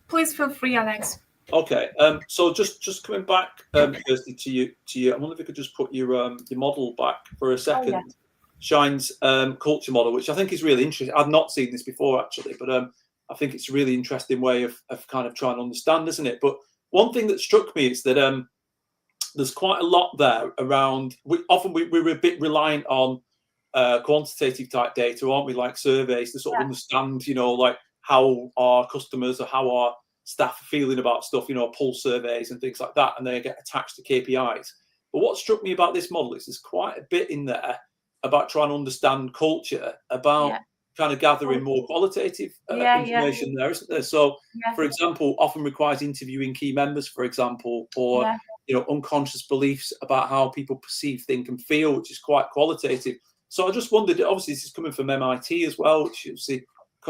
Please feel free, Alex. Okay. So just coming back, Kirstie, to you. I wonder if you could just put your model back for a second. Oh, yeah. Shine's culture model, which I think is really interesting. I've not seen this before, actually, but I think it's a really interesting way of kind of trying to understand, isn't it? But one thing that struck me is that there's quite a lot there around. We're a bit reliant on quantitative type data, aren't we? Like surveys to sort of understand, you know, like how our customers or how our staff are feeling about stuff, you know, pulse surveys and things like that, and they get attached to KPIs. But what struck me about this model is there's quite a bit in there about trying to understand culture, about kind of gathering more qualitative information there, isn't there? So, for example, often requires interviewing key members, for example, or you know, unconscious beliefs about how people perceive, think, and feel, which is quite qualitative. So I just wondered, obviously this is coming from MIT as well, which you see,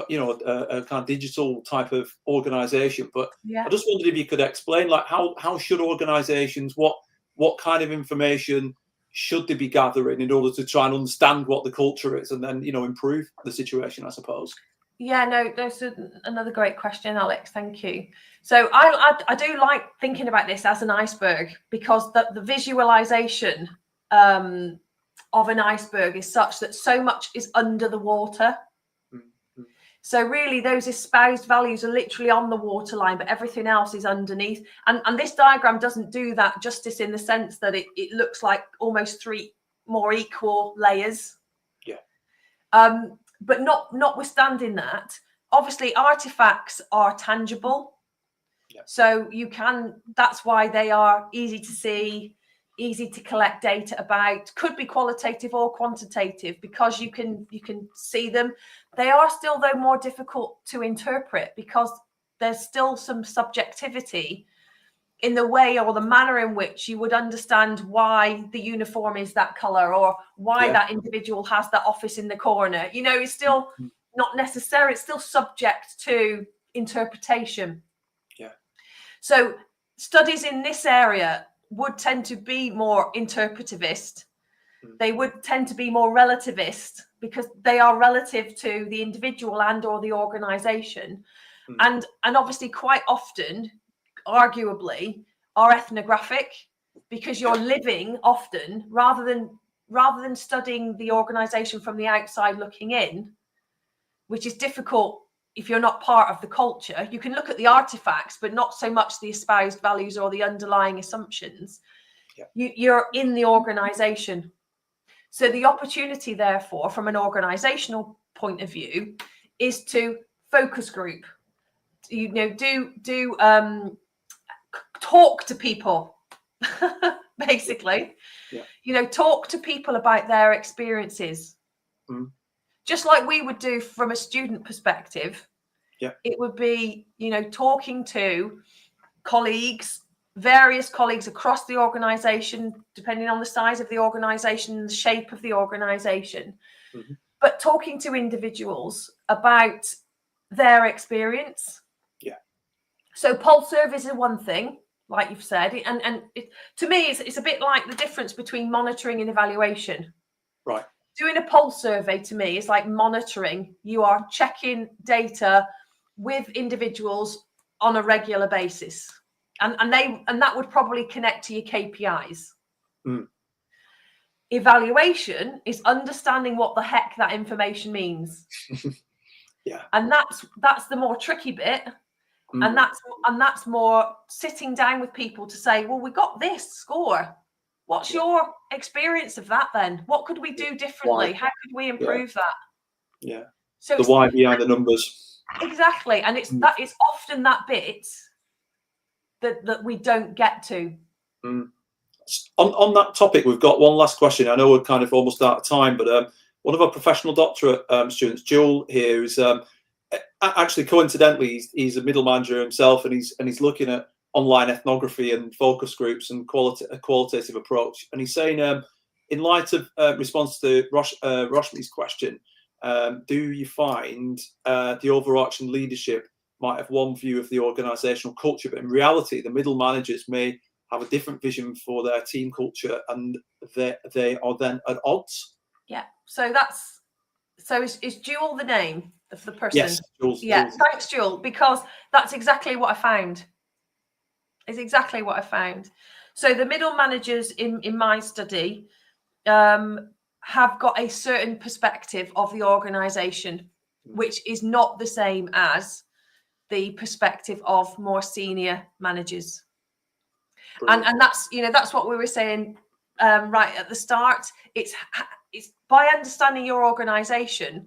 you know, a kind of digital type of organisation. But I just wondered if you could explain, like, how should organisations, what kind of information should they be gathering in order to try and understand what the culture is, and then, you know, improve the situation, I suppose. Yeah, no, that's another great question, Alex. Thank you. So I do like thinking about this as an iceberg, because the visualization of an iceberg is such that so much is under the water. So really those espoused values are literally on the waterline, but everything else is underneath. And this diagram doesn't do that justice, in the sense that it looks like almost 3 more equal layers. But notwithstanding that, obviously artifacts are tangible. So that's why they are easy to see, easy to collect data about. Could be qualitative or quantitative, because you can see them. They are still, though, more difficult to interpret, because there's still some subjectivity in the way or the manner in which you would understand why the uniform is that color, or why that individual has that office in the corner. You know, it's still not necessary. It's still subject to interpretation. So studies in this area would tend to be more interpretivist. They would tend to be more relativist, because they are relative to the individual and or the organization. And obviously quite often, arguably, are ethnographic, because you're living often, rather than studying the organization from the outside looking in, which is difficult if you're not part of the culture. You can look at the artifacts, but not so much the espoused values or the underlying assumptions. You're in the organization. So the opportunity, therefore, from an organizational point of view, is to focus group. You know, do talk to people, basically. You know, talk to people about their experiences. Just like we would do from a student perspective. It would be, you know, talking to colleagues, various colleagues across the organization, depending on the size of the organization, the shape of the organization, but talking to individuals about their experience. So pulse surveys are one thing, like you've said, and to me, it's a bit like the difference between monitoring and evaluation. Right. Doing a pulse survey to me is like monitoring. You are checking data with individuals on a regular basis, and that would probably connect to your KPIs. Evaluation is understanding what the heck that information means. Yeah. And that's the more tricky bit. And that's more sitting down with people to say, well, we got this score. What's your experience of that then? What could we do differently? How could we improve that? Yeah. So the why behind the numbers. Exactly. And it's often that bit that we don't get to. On that topic, we've got one last question. I know we're kind of almost out of time, but one of our professional doctorate students, Joel here, is actually coincidentally he's a middle manager himself, and he's looking at online ethnography and focus groups and a qualitative approach. And he's saying, in light of response to Roshni's question, do you find the overarching leadership might have one view of the organisational culture, but in reality, the middle managers may have a different vision for their team culture, and they are then at odds? Yeah. So is Jewel the name of the person? Yes. Jules. Thanks, Jewel, because that's exactly what I found. It's exactly what I found. So the middle managers in my study have got a certain perspective of the organisation, which is not the same as the perspective of more senior managers. And that's what we were saying right at the start. It's by understanding your organisation,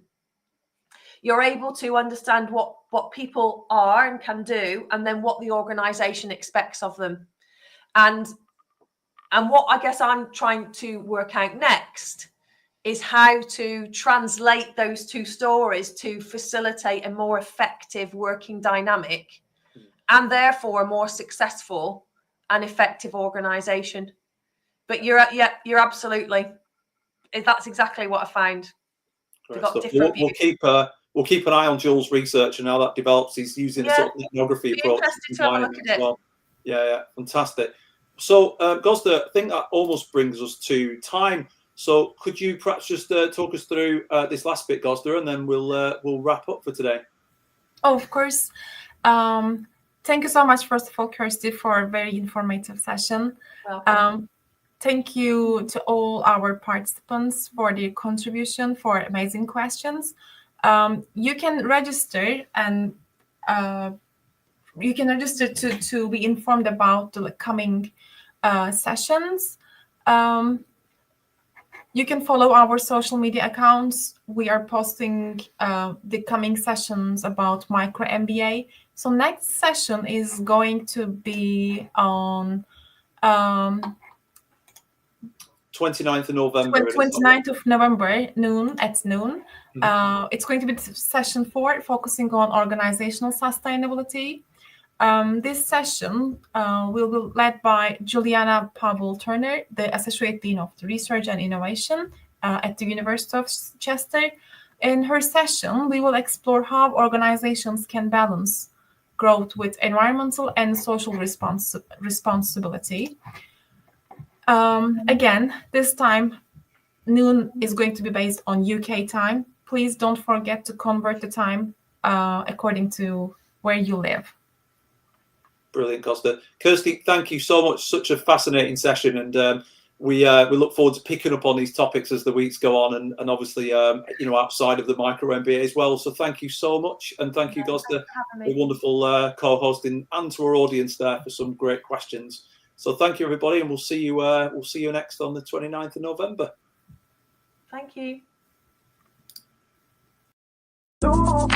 you're able to understand what people are and can do, and then what the organisation expects of them. And what I guess I'm trying to work out next is how to translate those two stories to facilitate a more effective working dynamic, and therefore a more successful and effective organisation. But you're absolutely, that's exactly what I found. We've got different views. We'll keep an eye on Jules' research and how that develops. He's using a sort of ethnography approach. Interested to have a look at it. Well. Yeah, fantastic. So, Gosda, I think that almost brings us to time. So, could you perhaps just talk us through this last bit, Gosda, and then we'll wrap up for today. Oh, of course. Thank you so much, first of all, Kirstie, for a very informative session. Welcome. Thank you to all our participants for their contribution, for amazing questions. You can register and to be informed about the coming sessions. You can follow our social media accounts. We are posting the coming sessions about micro MBA. So next session is going to be on 29th of November. 29th of November at noon. It's going to be session 4, focusing on organizational sustainability. This session will be led by Juliana Powell-Turner, the Associate Dean of Research and Innovation at the University of Chester. In her session, we will explore how organizations can balance growth with environmental and social responsibility. Again, this time, noon is going to be based on UK time. Please don't forget to convert the time according to where you live. Brilliant, Costa. Kirstie, thank you so much. Such a fascinating session, and we look forward to picking up on these topics as the weeks go on, and obviously outside of the micro MBA as well. So thank you so much, and thank you, Costa, for wonderful co-hosting, and to our audience there for some great questions. So thank you, everybody, and we'll see you next on the 29th of November. Thank you. No.